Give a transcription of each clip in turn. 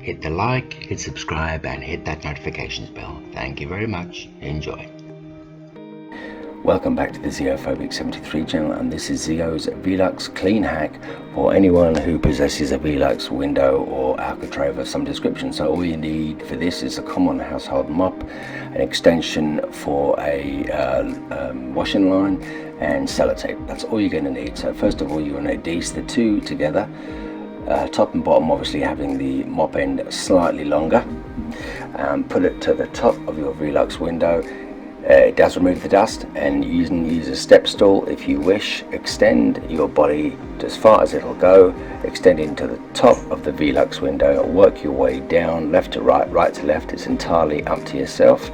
hit the like, hit subscribe, and hit that notifications bell. Thank you very much. Enjoy. Welcome back to the Xeophobic 73 channel, and this is Xeo's Velux clean hack for anyone who possesses a Velux window or architrave of some description. So all you need for this is a common household mop, an extension for a washing line, and sellotape. That's all you're going to need. So first of all, you're going to adhese the two together, top and bottom obviously having the mop end slightly longer. Put it to the top of your Velux window. It does remove the dust, and you can use a step stool if you wish. Extend your body as far as it'll go, extend into the top of the Velux window, work your way down, left to right, right to left. It's entirely up to yourself.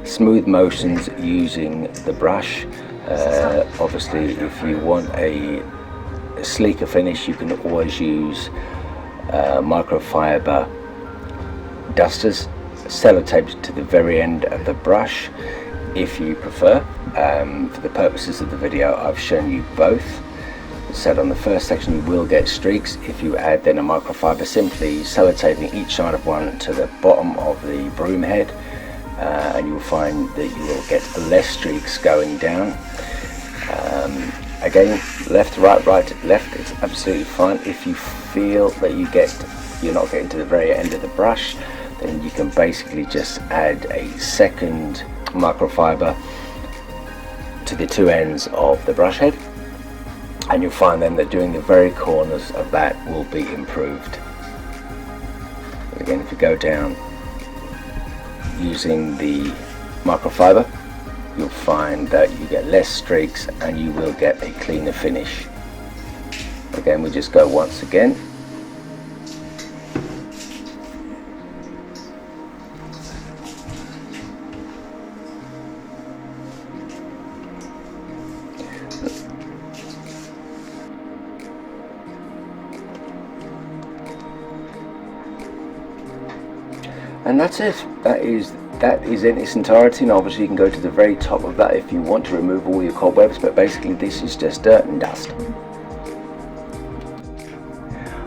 Smooth motions using the brush. Obviously if you want a sleeker finish, you can always use microfiber dusters, sellotaped to the very end of the brush if you prefer. For the purposes of the video, I've shown you both. So on the first section you will get streaks. If you add then a microfiber, simply sellotaping each side of one to the bottom of the broom head, and you'll find that you will get less streaks going down. Again, left, right, right, left, it's absolutely fine. If you feel that you're not getting to the very end of the brush, then you can basically just add a second microfiber to the two ends of the brush head, and you'll find then that doing the very corners of that will be improved. Again, if you go down using the microfiber, you'll find that you get less streaks and you will get a cleaner finish. Again, we just go once again. And that's it. That is in its entirety. And obviously you can go to the very top of that if you want to remove all your cobwebs, but basically this is just dirt and dust.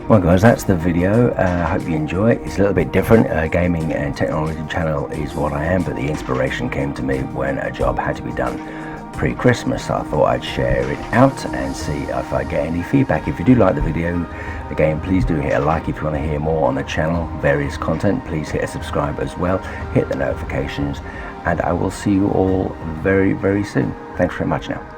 Well guys, that's the video. I hope you enjoy it. It's a little bit different. Gaming and technology channel is what I am, but the inspiration came to me when a job had to be done pre-Christmas. So I thought I'd share it out and see if I get any feedback. If you do like the video, again, please do hit a like. If you want to hear more on the channel, various content, please hit a subscribe as well. Hit the notifications, and I will see you all very, very soon. Thanks very much now.